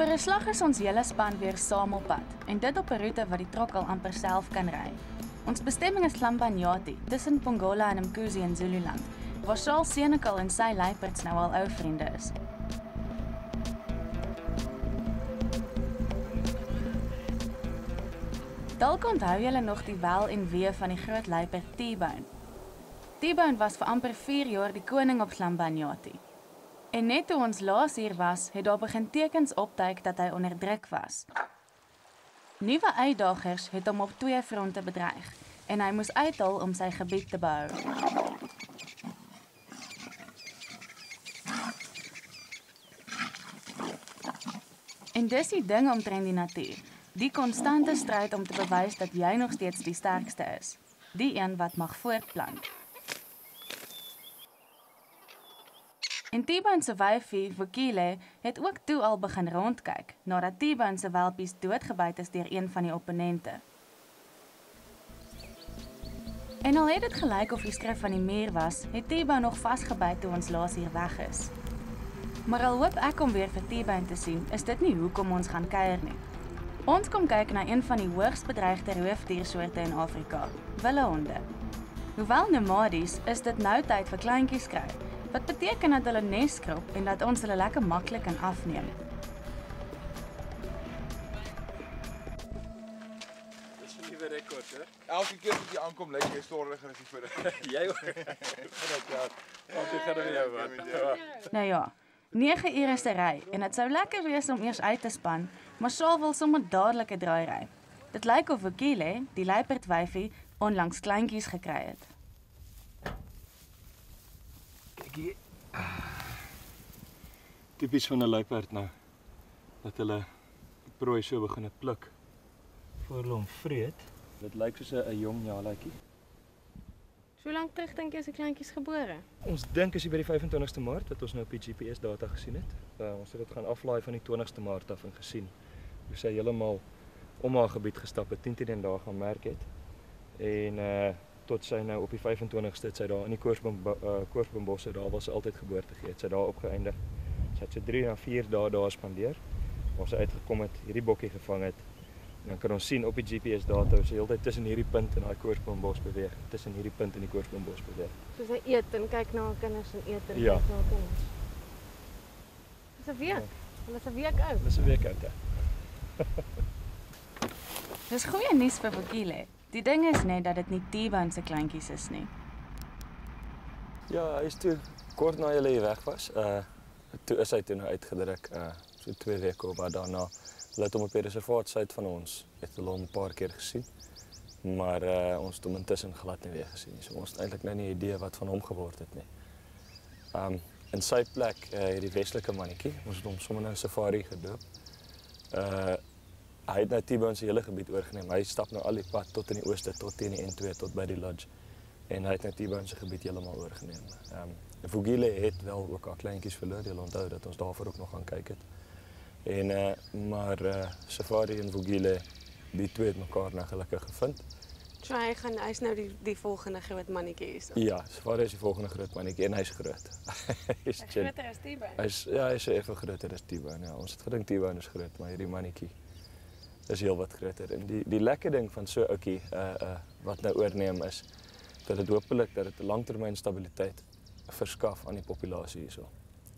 Vir 'n slag is ons hele span weer saam op pad en dit op 'n roete wat die trok al amper self kan ry. Ons bestemming is Hlambanyati, tussen Pongola en Mkuzi in Zululand, waar Charles Senekal en sy luiperds nou al ou vriende is. Dalk onthou julle nog die wel en wee van die groot luiperd T-Bone. T-Bone was vir amper 4 jaar die koning op Hlambanyati. En net toe ons laas hier was, het daar begin tekens opduik dat hy onder druk was. Nuwe uitdagers het hom op 2 fronte bedreig en hy moes uithul om sy gebied te behou. En dis die ding omtrent die natuur. Die konstante stryd om te bewys dat jy nog steeds die sterkste is. Die een wat mag voortplant. En T-Bone se wyfie, Vukile, het ook toe al begin rondkyk, nadat T-Bone se welpies doodgebyt is deur een van die opponente. En al het dit gelyk of die skrif van die muur was, het T-Bone nog vasgebyt toe ons laas hier weg is. Maar al hoop ek om weer vir T-Bone te sien, is dit nie hoekom ons gaan kuier nie. Ons kom kyk na een van die hoogs bedreigde roofdiersoorte in Afrika, wildhonde. Hoewel nomadies, is dit nou tyd vir kleintjies kry, wat beteken dat hulle nes krop en dat ons hulle lekker maklik kan afneem. Dis 'n nuwe rekord, hè? Elke keer as jy aankom, lyk jy storliger as die vorige. Jy ook. Want ek gaan met jou wat. Nou ja, 9 ure se ry en dit sou lekker wees om eers uit te span, maar Saul wil sommer dadelik 'n draai ry. Dit lyk of Vukile, die luiperdwyfie, onlangs kleintjies gekry het. Kyk, typies van 'n luiperd nou, dat hulle prooi so begin pluk voor hulle hom vreet. Dit lyk soos 'n jong jaartjie. Hoe lank terug dink jy is die kleintjies gebore? Ons dink is hy by die 25ste Maart wat ons nou op die GPS data gesien het. Ons het dit gaan aflaai van die 20ste Maart af en gesien hoe sy heeltemal om haar gebied gestap het, 10 dae gaan merk het. En tot sy nou op die 25ste het sy daar in die Koorsboombosse, daar was sy altyd geboorte gee, het sy daar opgeëindig. Sy het so 3 na 4 dae daar spandeer, waar sy uitgekom het, hierdie bokkie gevang het. En dan kan ons sien op die GPS data hoe sy heeltyd tussen hierdie punt en daai Koorsboombos beweeg, tussen hierdie punt en die Koorsboombos beweeg. Soos hy eet en kyk na haar kinders en eet en Ja. kyk na haar kinders. Dis 'n week. Hulle is 'n week oud. Dis 'n week oud, ja. Dis goeie nuus vir Vukile. Die ding is net dat dit nie T-Bone se kleintjies is nie. Ja, hy is toe kort na julle hier weg was. Toe is hy toe nou uitgedruk, so 2 weke of wat daarna. Hulle het hom op die reservaat suid van ons, het hulle hom 'n paar keer gesien. Maar ons het hom intussen glad nie weer gesien nie. So ons het eintlik nou nie 'n idee wat van hom geword het nie. In sy plek, hierdie westelike mannetjie, ons het hom sommer nou safari gedoop. Hy het nou T-Bone se hele gebied oorgeneem. Hy stap nou al die pad tot in die ooste, tot teen die N2, tot by die lodge. En hy het nou T-Bone se gebied heeltemal oorgeneem. Vukile het wel ook haar kleintjies verloor. Jy onthou dat ons daarvoor ook nog gaan kyk het. Maar Safari en Vukile, die twee het mekaar nou gelukkig gevind. So hy's nou die volgende groot mannetjie hier. Ja, Safari is die volgende groot mannetjie en hy's groot. Hy's groter as T-Bone. Hy's so effe groter as T-Bone. Ja, ons het gedink T-Bone is groot, maar hierdie mannetjie is heel wat groter. En die lekker ding van so 'n ouetjie wat nou oorneem is dat dit hopelik dat dit 'n langtermyn stabiliteit verskaf aan die populasie hierso.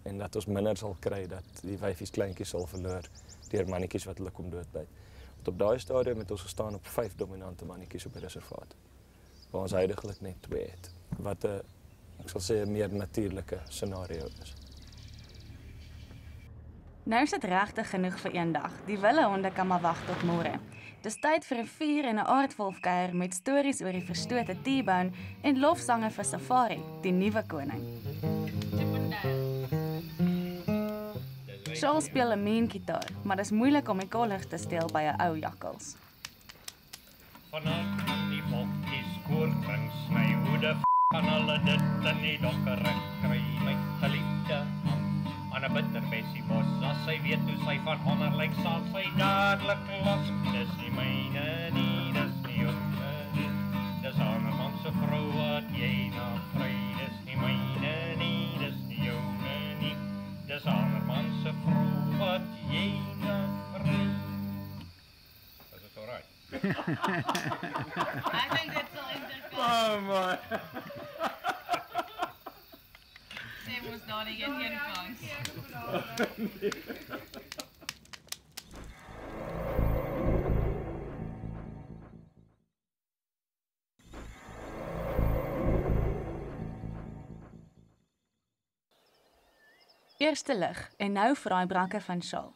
En dat ons minder sal kry dat die wyfies kleintjies sal verloor deur mannetjies wat hulle kom doodbyt. Want op daai stadium het ons gestaan op 5 dominante mannetjies op die reservaat. Waar ons heidaglik net 2 het. Wat ek sal sê 'n meer natuurlike scenario is. Nou is dit regtig genoeg vir een dag. Die wildhonde kan maar wag tot môre. Dis tyd vir 'n vuur en 'n aardwolfkuier met stories oor die verstote T-Bone en lofsange vir Safari, die nuwe koning. Charles speel 'n mean gitaar, maar dis moeilik om die kollers te steel by 'n ou jakkals. Vanuit die bokkies koorkring sny, hoe de kan hulle dit in die donker kry, my geliefde aan 'n bitterbessiebos, as sy weet hoe sy van honger lyk, sal sy dadelik los. Dis nie myne nie, dis nie joune nie, dis ander man se vrou wat jy na vry, dis nie myne nie, dis nie joune nie, dis ander man se vrou wat jy na Ek dink dit sal interkom. Oh man. Sy moes daar nie een kans. Eerste lig en nou vraaibrakke van Shaal.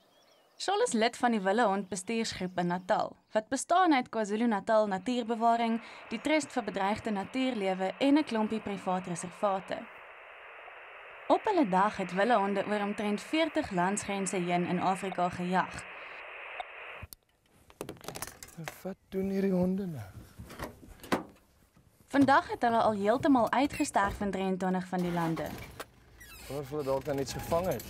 Shaal is lid van die Willehond bestuursgroep in Natal, wat bestaan uit KwaZulu-Natal Natuurbewaring, die Trust vir Bedreigde Natuurlewe en 'n klompie privaat reservate. Op hulle dag het willehonde oor omtrent 40 landsgrense heen in Afrika gejag. Wat doen hierdie honde nou? Vandag het hulle al heeltemal uitgesterf in 23 van die lande. Of hulle dalk dan iets gevang het.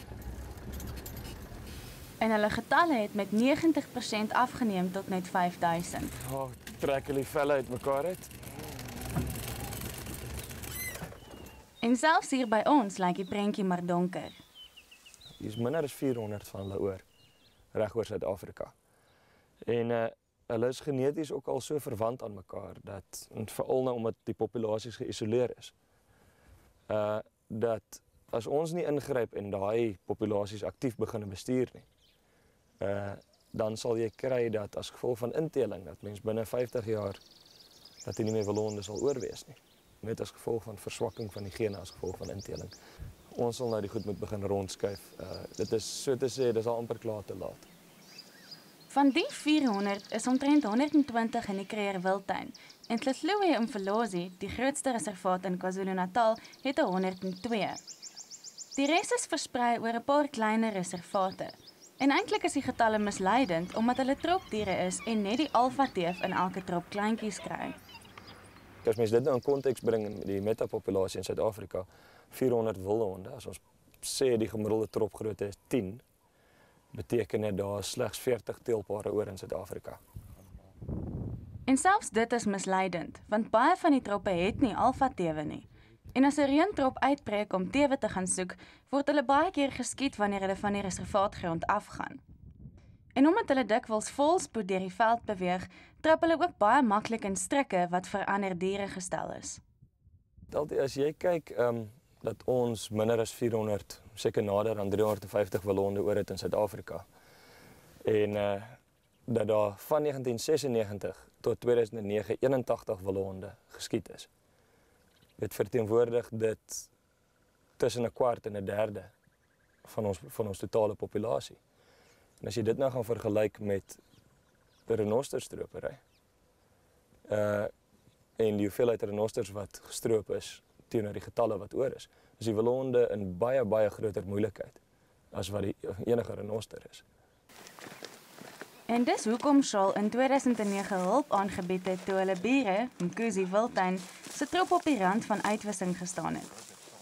En hulle getalle het met 90% afgeneem tot net 5000. Oh, trek hulle die velle uit mekaar uit. En selfs hier by ons lyk die prentjie maar donker. Hier's minder as 400 van hulle reg oor Suid-Afrika. En hulle is geneties ook al so verwant aan mekaar dat, en veral nou omdat die populasies geïsoleer is, dat as ons nie ingryp en daai populasies aktief begin bestuur nie, dan sal jy kry dat as gevolg van inteling, dat mens binne 50 jaar dat nie meer willehonde sal oorwees nie. Net as gevolg van verswakking van die gene as gevolg van inteling. Ons sal nou die goed moet begin rondskuif. Dit is so te sê, dis al amper klaar te laat. Van die 400 is omtrent 120 in die Kruger Wildtuin en Tlhaloe Umfolozi, die grootste reservaat in KwaZulu-Natal, het 102. Die res is versprei oor 'n paar kleiner reservate. En eintlik is die getalle misleidend omdat hulle tropdiere is en net die alfa-teef in elke trop kleintjies kry. As mens dit nou in konteks bring in die metapopulasie in Suid-Afrika, 400 wilde honde, as ons sê die gemiddelde tropgrootte is 10, beteken dit daar is slegs 40 teelpare oor in Suid-Afrika. En selfs dit is misleidend, want baie van die troppe het nie alfa-tewe nie. En as 'n reëntrop uitbreek om tewe te gaan soek, word hulle baie keer geskiet wanneer hulle van die reservaatgrond afgaan. En omdat hulle dikwels volspoed deur die veld beweeg, trap hulle ook baie maklik in strikke wat vir ander diere gestel is. As jy kyk dat ons minder as 400, seker nader aan 350 willehonde oor het in Suid-Afrika, en dat daar van 1996 tot 2009 81 willehonde geskiet is. Dit verteenwoordig dit tussen 'n kwart en 'n derde van ons totale populasie. En as jy dit nou gaan vergelyk met renosterstropery, en die hoeveelheid renosters wat gestroop is teenoor die getalle wat oor is die willehonde in baie groter moeilikheid as wat die enige renoster is. En dis hoekom Shaal in 2009 hulp aangebied het toe hulle bure, Mkuzi Wildtuin, se trop op die rand van uitwissing gestaan het.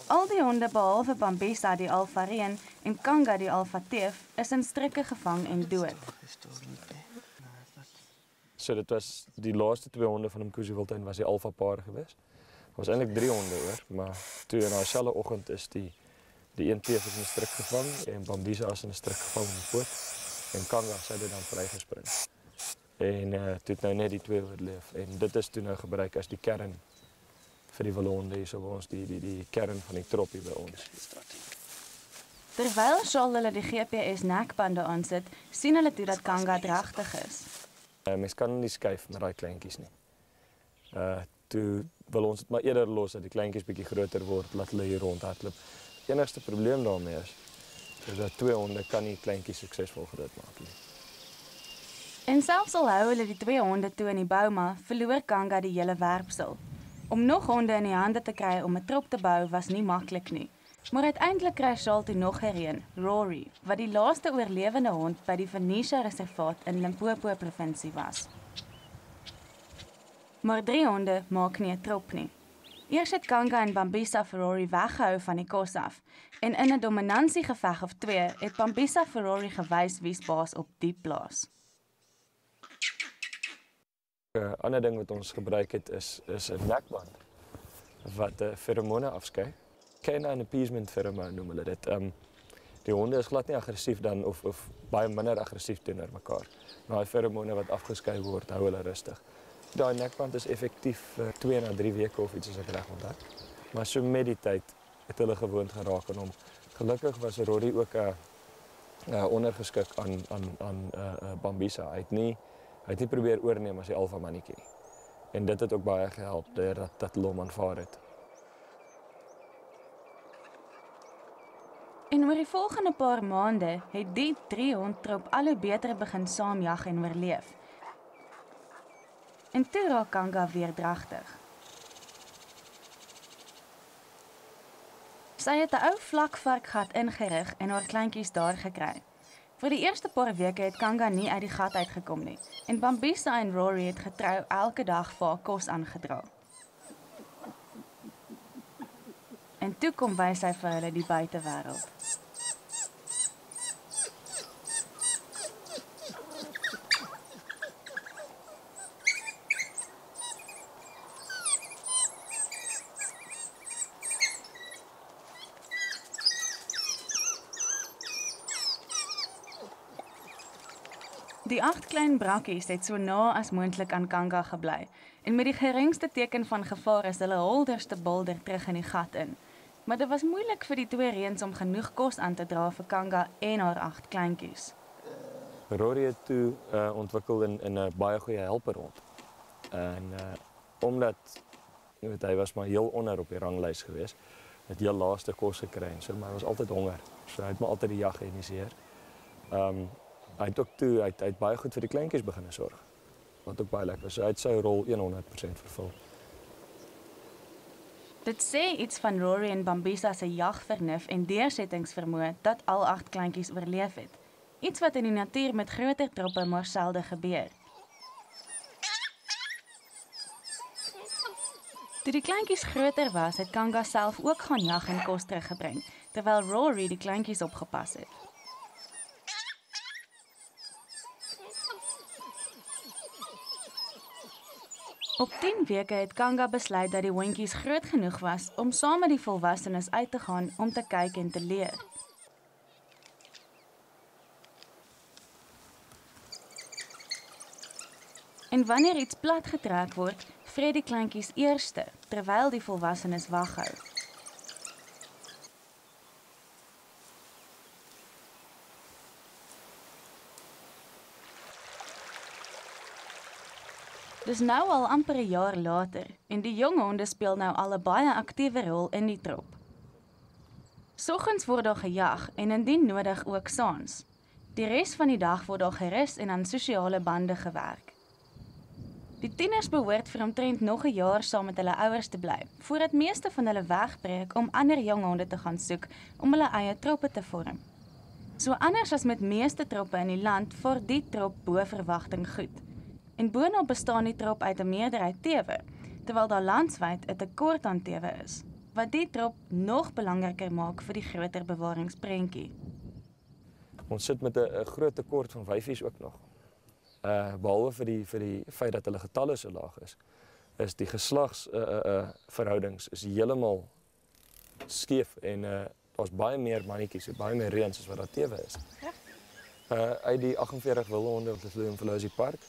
Al die honde behalwe Bambisa die alfa-reën en Kanga die alfa-teef is in strikke gevang en dood. So dit was die laaste 2 honde van Mkuzi Wildtuin was die alfa-paar geweest. Was eintlik 3 honde oor, maar toe in daai selfde oggend is die een teef is in 'n strik gevang en Bambisa is in 'n strik gevang op die poot. En Kanga sy het dan vrygespring. En toe het nou net die 2 oorleef. En dit is toe nou gebruik as die kern vir die willehonde hier so by ons, die kern van die trop hier by ons. Terwyl Shaal hulle die GPS nekbande aansit, sien hulle toe dat Kanga dragtig is. Mens kan nie skuif met daai kleintjies nie. Toe wil ons dit maar eerder los dat die kleintjies bietjie groter word, laat hulle hier rondhardloop. Enigste probleem daarmee is dat 2 honde kan nie kleintjies suksesvol groot maak nie. En selfs al hou hulle die 2 honde toe in die bouma, verloor Kanga die hele werpsel. Om nog honde in die hande te kry om 'n trop te bou was nie maklik nie. Maar uiteindelik kry Shaal toe nog 'n reën, Rory, wat die laaste oorlewende hond by die Venetia reservaat in Limpopo provinsie was. Maar 3 honde maak nie 'n trop nie. Eers het Kanga en Bambisa vir Rory weggehou van die kos af, en in 'n dominansiegeveg of 2 het Bambisa vir Rory gewys wie's baas op die plaas. 'n Ander ding wat ons gebruik het is 'n nekband wat feromone afskei. Canine appeasement pheromone noem hulle dit. Die honde is glad nie aggressief dan of baie minder aggressief teenoor mekaar. Daai feromone wat afgeskei word, hou hulle rustig. Daai nekband is effektief 2 na 3 weke of iets as ek reg onthou. Maar so met die tyd het hulle gewoond geraak aan hom. Gelukkig was Rory ook ondergeskik aan Bambisa. Hy het nie probeer oorneem as die alfa mannetjie nie. En dit het ook baie gehelp dat hulle hom aanvaar het. En oor die volgende paar maande het die 3 hondtrop al hoe beter begin saamjag en oorleef. En toe raak Kanga weer dragtig. Sy het 'n ou vlakvarkgat ingerig en haar kleintjies daar gekry. Vir die eerste paar weke het Kanga nie uit die gat uitgekom nie. En Bambisa en Rory het getrou elke dag vir haar kos aangedra. En toe kom wys sy vir hulle die buitewêreld. Die 8 klein brakkies het so na as moontlik aan Kanga gebly en met die geringste teken van gevaar is hulle holderste bolder terug in die gat in. Maar dit was moeilik vir die 2 reuns om genoeg kos aan te dra vir Kanga en haar 8 kleintjies. Rory het toe ontwikkel in 'n baie goeie helperhond. En omdat hy was maar heel onder op die ranglys geweest, het heel laaste kos gekry en so, maar hy was altyd honger. So hy het maar altyd die jag geïnisieer. Hy het ook toe hy het baie goed vir die kleintjies begin sorg. Wat ook baie lekker is. So hy het sy rol 100% vervul. Dit sê iets van Rory en Bambisa se jagvernuf en deursettingsvermoë dat al 8 kleintjies oorleef het. Iets wat in die natuur met groter troppe maar selde gebeur. Toe die kleintjies groter was, het Kanga self ook gaan jag en kos teruggebring, terwyl Rory die kleintjies opgepas het. Op 10 weke het Kanga besluit dat die hondjies groot genoeg was om saam met die volwassenes uit te gaan om te kyk en te leer. En wanneer iets plat getrek word, vreet die kleintjies eerste, terwyl die volwassenes wag hou. Dis nou al amper 'n jaar later en die jong honde speel nou al 'n baie aktiewe rol in die trop. Soggens word daar gejag en indien nodig ook saans. Die res van die dag word daar gerus en aan sosiale bande gewerk. Die tieners behoort vir omtrent nog 'n jaar saam met hulle ouers te bly, voordat meeste van hulle wegbreek om ander jong honde te gaan soek om hulle eie troppe te vorm. So anders as met meeste troppe in die land, vaar die trop bo verwagting goed. En boonop bestaan die trop uit 'n meerderheid tewe, terwyl daar landwyd 'n tekort aan tewe is, wat die trop nog belangriker maak vir die groter bewaringsprentjie. Ons sit met 'n groot tekort van wyfies ook nog. Behalwe vir die feit dat hulle getalle so laag is die geslags verhoudings is heeltemal skeef en daar's baie meer mannetjies, baie meer reuns as wat daar tewe is. Uit die 48 wilde honde op die Umfolozi Park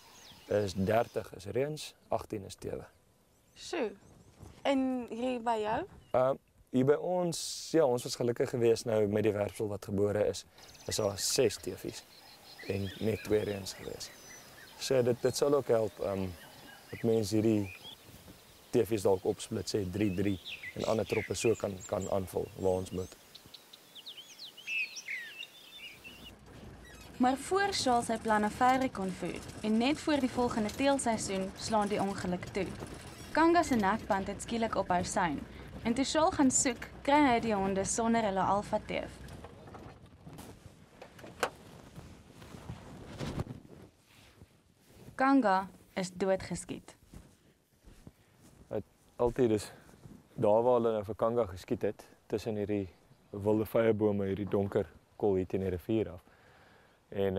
is 30 is reuns, 18 is tewe. So. En hier by jou? Hier by ons, ja, ons was gelukkig geweest nou met die werpsel wat gebore is daar 6 teefies en net 2 reuns geweest. So dit sal ook help dat mense hierdie teefies dalk opsplit, sê 3-3 en ander troppe so kan aanvul waar ons moet. Maar voor Charles sy planne verder kon voer en net voor die volgende teelseisoen slaan die ongeluk toe. Kanga se nekband het skielik ophou sein en toe Charles gaan soek, kry hy die honde sonder hulle alfa teef. Kanga is doodgeskiet. Altyd is daar waar hulle nou vir Kanga geskiet het, tussen hierdie wilde vyebome, hierdie donker kol hier teen die rivier af. En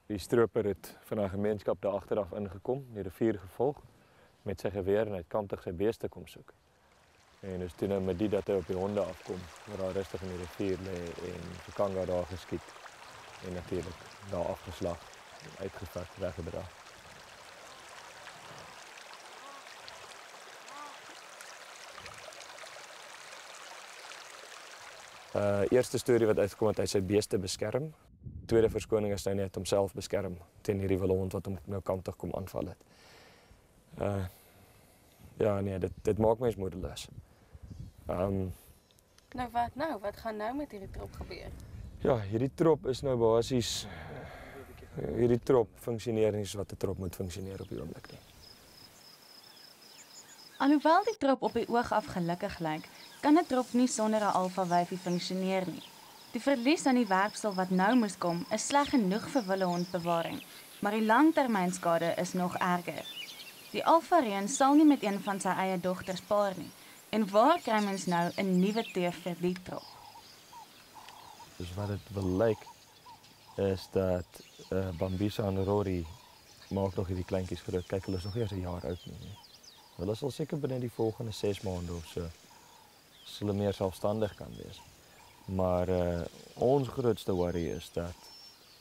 die stroper het van 'n gemeenskap daar agteraf ingekom, die rivier gevolg met sy geweer en hy het kantig sy beeste kom soek. En dus toe nou met die dat hy op die honde afkom, waar daar rustig in die rivier lê en die kanga daar geskiet en natuurlik daar afgeslag, uitgevat, weggedra. Eerste storie wat uitgekom het, hy sy beeste beskerm. Tweede verskoning is nou net homself beskerm teen hierdie wilde hond wat hom nou kantig kom aanval het. Ja nee, dit maak mens moedeloos. Nou wat nou? Wat gaan nou met hierdie trop gebeur? Ja, hierdie trop is nou basies hierdie trop funksioneer nie soos wat 'n trop moet funksioneer op die oomblik nie. Alhoewel die trop op die oog af gelukkig lyk, kan 'n trop nie sonder 'n alfa wyfie funksioneer nie. Die verlies aan die werpsel wat nou moes kom, is sleg genoeg vir wildehondbewaring, maar die langtermynskade is nog erger. Die alfa reën sal nie met een van sy eie dogters paar nie. En waar kry mens nou 'n nuwe teef vir die trop? Dus wat dit wil lyk is dat Bambisa en Rory maak nog hierdie kleintjies groot. Kyk, hulle is nog eers 'n jaar oud nie. Hulle sal seker binne die volgende 6 maande of so hulle meer selfstandig kan wees. Maar ons grootste worry is dat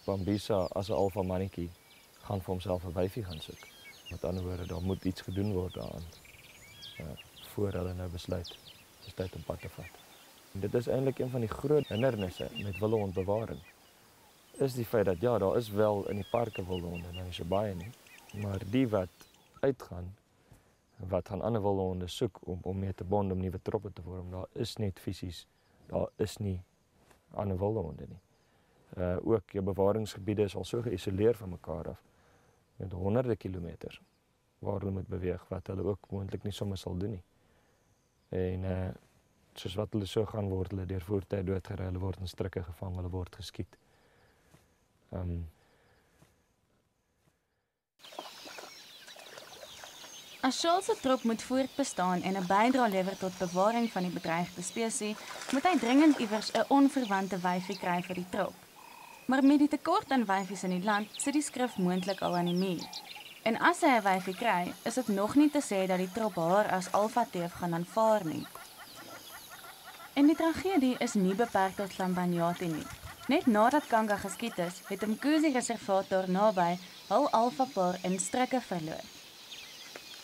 Bambisa as 'n alfa mannetjie gaan vir homself 'n wyfie gaan soek. Met ander woorde, daar moet iets gedoen word daaraan. Voor hulle nou besluit, dis tyd om pad te vat. En dit is eintlik een van die groot hindernisse met wildehondbewaring. Is die feit dat ja, daar is wel in die parke wildehonde, nou nie so baie nie, maar die wat uitgaan, wat gaan ander wildehonde soek om mee te bond, om nuwe troppe te vorm, daar is net fisies, daar is nie ander wildehonde nie. Ook jou bewaringsgebiede is al so geïsoleer van mekaar af, met honderde kilometers, waar hulle moet beweeg, wat hulle ook moontlik nie sommer sal doen nie. En soos wat hulle so gaan, word hulle deur voertuie doodgery, hulle word in strikke gevang, hulle word geskiet. As Charles se trop moet voortbestaan en 'n bydrae lewer tot bewaring van die bedreigde spesies, moet hy dringend iewers 'n onverwante wyfie kry vir die trop. Maar met die tekort aan wyfies in die land, sit die skrif moontlik al aan die muur. En as hy 'n wyfie kry, is dit nog nie te sê dat die trop haar as alfa teef gaan aanvaar nie. En die tragedie is nie beperk tot Hlambanyati nie. Net nadat Kanga geskiet is, het Mkuzi reservaat daar naby hul alfa paar in strikke verloor.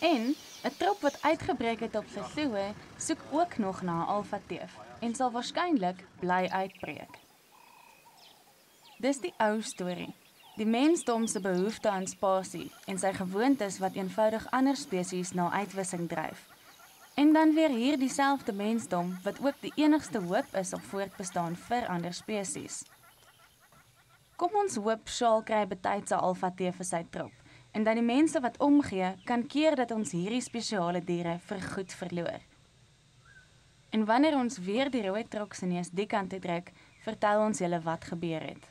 En 'n trop wat uitgebreek het op Sesotho soek ook nog na 'n alfa teef en sal waarskynlik bly uitbreek. Dis die ou storie. Die mensdom se behoefte aan spasie en sy gewoontes wat eenvoudig ander spesies na uitwissing dryf. En dan weer hier dieselfde mensdom wat ook die enigste hoop is op voortbestaan vir ander spesies. Kom ons hoop Charles kry betyds 'n alfa teef vir sy trop en dat die mense wat omgee kan keer dat ons hierdie spesiale diere vergoed verloor. En wanneer ons weer die rooi troks in die kant toe druk, vertel ons julle wat gebeur het.